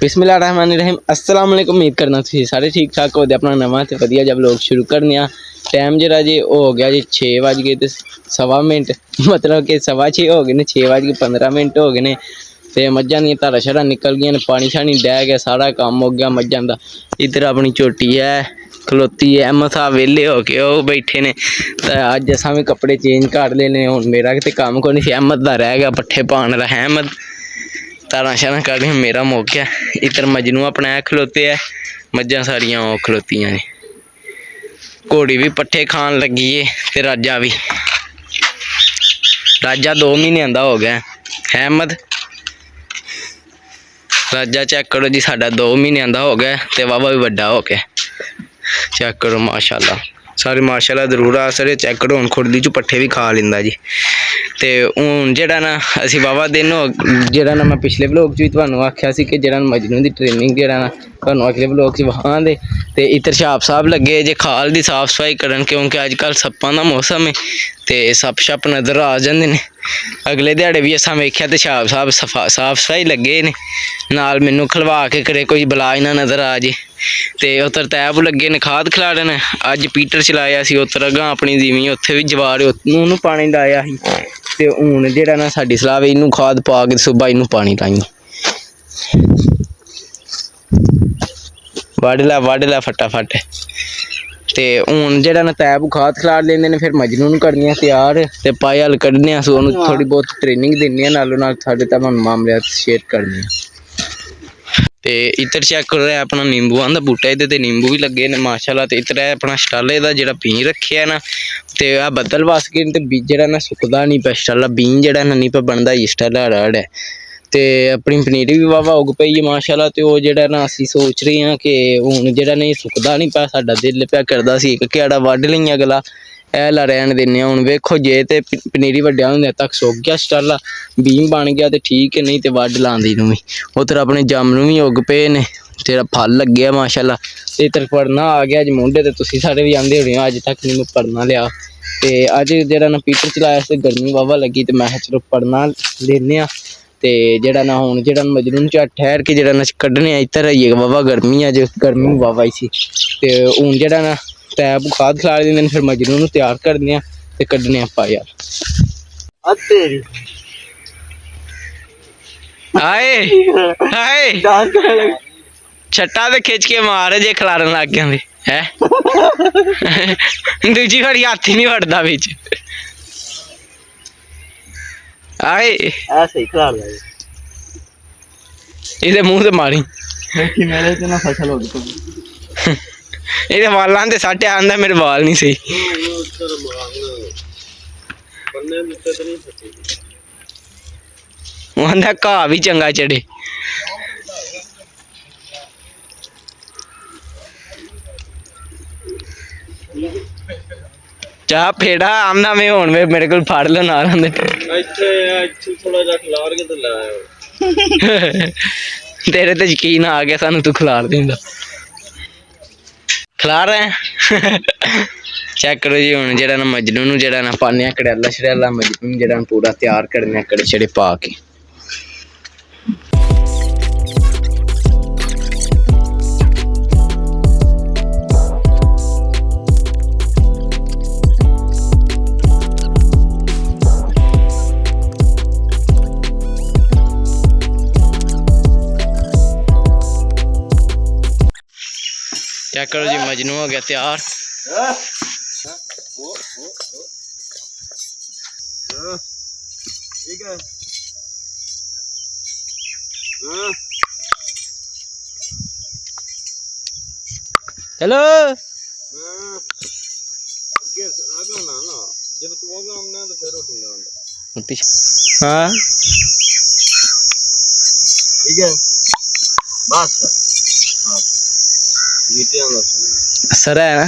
बिस्मिल्लाहिर्रहमानिर्रहीम अस्सलाम वालेकुम। उम्मीद करना तुसीं सारे ठीक ठाक हो। अपना नवा तो वधिया जब लोग शुरू करने टाइम जरा जी हो गया जी 6:15 मतलब कि 6:15 हो गए ने 6:15 हो गए ने ते मज्झां दियां धारां शारां निकल गई ने पानी शानी दै गया सारा कम्म हो गया मज्झां दा। इधर अपनी झोटी है खलोती है मसा वेले हो के वो बैठे ने ते अज्ज असां भी कपड़े चेंज कर लेने। हुण मेरा ते कम्म कोई नहीं अहमद दा रह गया पट्ठे पाने दा। अहमद धारां शारां कड्ढ मेरा मुक गया। इधर मजनू अपना खलोते है मज्झां सारियां ओह् खलोतियां ने। घोड़ी भी पट्ठे खान लगी है ते राजा भी। राजा 2 महीने दा हो गया। अहमद राजा चेक करो जी साडा 2 महीने दा हो गया ते वावा भी बड़ा हो गया। चेक करो माशाल्लाह सारे माशाल्लाह जरूर आ सर चेक करो। हुण खुरली चू पट्ठे भी खा लेंदा जी। ते हुण जेह्ड़ा ना असीं वावा दिन हो जेह्ड़ा ना मैं पिछले व्लॉग च भी तुहानूं आख्या सी कि जेह्ड़ा मजनू दी ट्रेनिंग जेह्ड़ा ना तुहानूं अगले व्लॉग च वखां दे। ते इधर छाप साहब लगे जे खाल दी साफ सफाई करन क्योंकि अजकल सप्पां दा मौसम है ते सप्प शप्प नज़र आ जांदे ने। अगले ध्याड़े भी असां वेख्या ते छाप साहब साफ सफाई लगे ने नाल मैनू खलवा के करे कोई बला ना नज़र आ जे। ते उधर तैब लगे ने खाद खिलाड़न। अज पीटर चलाया सी उतर अगां अपनी जीवी उत्थे भी जवार ओनू पानी लाया ही ते हुण जेह्ड़ा ना साडी सलाह वी इनू खाद पा के सुबह इनू पानी लाइए। वड लै फटाफट। ते हुण जेह्ड़ा ना तैब खाद खिलाड़ लेंदे ने फिर मजनू नू करने आं तैयार ते पाए हल कड्ढने आं ओनू थोड़ी बहुत ट्रेनिंग दिन्ने आं नालों नाल साढ़े तुहानूं मामलात शेयर करने आं। ते इधर चेक करो अपना नींबूआं दा बूटा इधर ते नींबू भी लगे ने माशाल्लाह। ते इधर अपना स्टाले दा जेह्ड़ा बीं रखेआ ना ते आ बद्दल वस गए ते जेह्ड़ा ना सुकदा नहीं पिया स्टाला बीं जेह्ड़ा ना नहीं पिया बनदा स्टाला राड़ है। ते अपनी पनीरी भी वावा उग पई है माशाल्लाह। ते ओह् जेह्ड़ा ना असीं सोच रहे हां कि हुण जेह्ड़ा नहीं सुकदा नहीं पिया साडा दिल पिया करदा सी इक क्याड़ा वड्ढ लइए अगला हैला रैहन दिन्ने आं। हुण वेखो जे ते पनीरी वड्ढेआ हुंदे तक सुक गया स्टाला बीं बन गया ते ठीक है नहीं ते वड्ढ लांदे नूं भी। उधर अपने जामनू भी उग पे ने तेरा फल लग्गेआ माशाल्लाह। ते इधर पढ़ना आ गया अज मुंडे ते तुसीं सारे भी आंदे होने अज तक नहीं मैं पढ़ना लिया। ते अज जेह्ड़ा ना पीटर चलाया ते गर्मी वावा लगी ते मैं चलो पढ़ना लेने आं। ते जेह्ड़ा ना हुण जेह्ड़ा मजनू चा ठहर के जेह्ड़ा ना कड्ढने इधर आइए वावा गर्मी अज गर्मी वावा इसी। ते हुण जेह्ड़ा ना तैब खाद खिलाड़ दिंदे फिर मजनू नू तैयार करने आं ते कड्ढने आं पाए हल। हाय छट्टा ते खिच के मार जे खिलारन लग गया है। दूजी घड़ी हथ ही नहीं वड़दा बिच आए ऐसे खिलाड़ इहदे मुंह ते मारी मेरे च ना फसल हो गई। ये वालां ते सट आंदा मेरे वाल नहीं सही। आंदा घाह भी चंगा चढ़े। चाह फेड़ा आमना में हुण मेरे को फड़ लो नाल थोड़ा जा खिलार के तो लाया। तेरे ते यकीन आ गया सानू तू खिलार देंदा खिलार रहे हैं। चेक करो जी हुण जेह्ड़ा ना मजनू नू जेह्ड़ा ना पाने कड़ैला शड़ैला मजनू जेह्ड़ा पूरा तैयार करने कड़े छड़े पा के। चेक करो जी मजनू हो गया तैयार। ठीक है चलो हाँ ठीक है बस सर है ना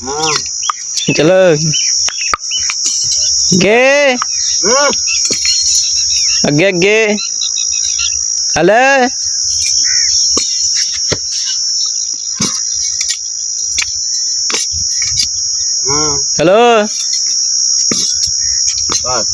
हाँ चलो गे अगे अगे हले चलो बस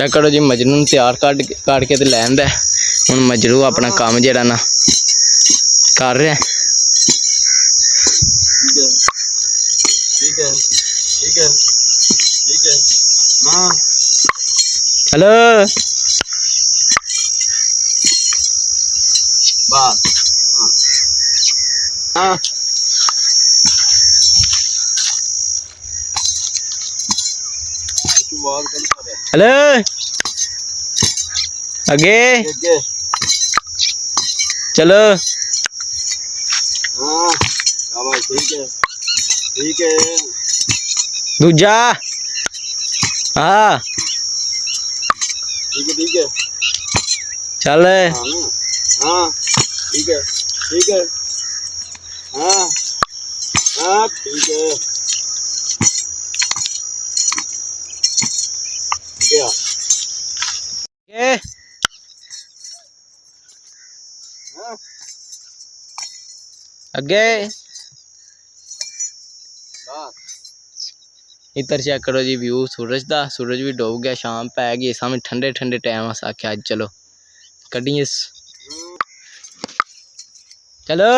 चेक करो जी मजनू नूं तैयार काट के ते लैंदा हुण मजनू अपना काम जिहड़ा ना कर रहा है। हेलो हेलो आगे चलो। दूजा हाँ चल ये अगे इधर चेक करो जी व्यू सूरज दा। सूरज भी डूब गया, शाम पै गई, सामने ठंडे ठंडे टाइम अस आख्या अज चलो कड्डिए चलो।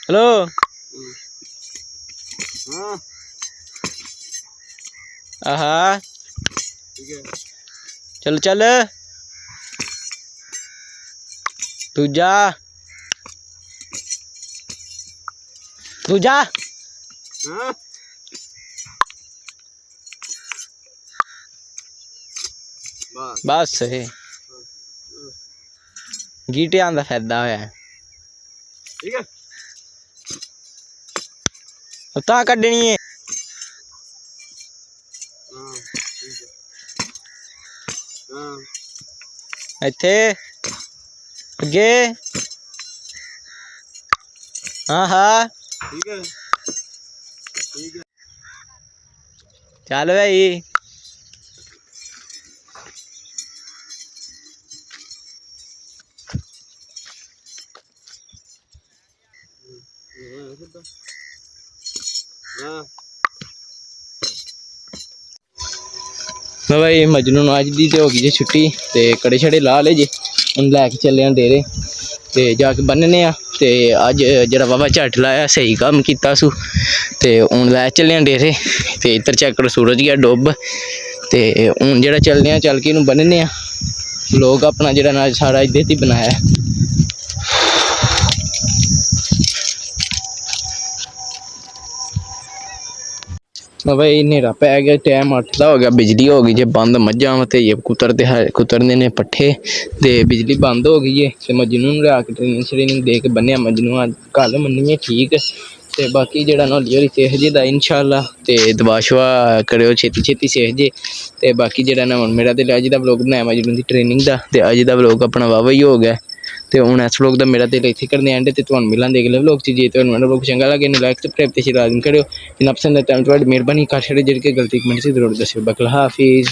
हेलो आहा चल चल दूजा दूजा बस सही गीटियां दा फायदा होया ता कड्डनी है इत्थे अगे हाँ हाँ चल भाई मैं भाई मजनू अज दी तो हो गई जी छुट्टी ते कड़े छड़े ला ले जे हुण लैके चले डेरे ते जाके बन्नने ते अज जरा बाबा झट लाया सही काम कीता सू ते हुण लै चले डेरे ते इधर चेक करो सूरज गया डुब ते हुण जेड़ा चलने चल के इनू बन्नने लोग अपना जेड़ा ना सारा इधर ही बनाया भाई नेरा पै गया टाइम 8 का हो गया बिजली हो गई जे बंद मझां ते ये कुतरते ने पट्ठे ते बिजली बंद हो गई है ते मजनू लिया के ट्रेनिंग दे के बन्निया मजनू कल मन्निए ठीक ते बाकी जेड़ा नौली होरी सेह जे दा इंशाअल्लाह ते दवा शवा करो छेती छेती सेह जे ते बाकी जेड़ा ना मेरा ते अज दा व्लॉग बनाया मजनू दी ट्रेनिंग दा ते अज दा व्लॉग अपना वावा ही हो गया ते हुण इस व्लॉग दा मेरा दिल इत्थे करने एंड ते तुहानू मिलांगे अगले व्लॉग च जे तुहानू मेरा व्लॉग चंगा लगे ने लाइक सब्सक्राइब ते शेयर लाजमी करियो जिन्ना पसंद है तुहानू मेहरबानी कर छड़े जेह्ड़ी गलती कमेंट च जरूर दस्सियो। बकल हाफिज़।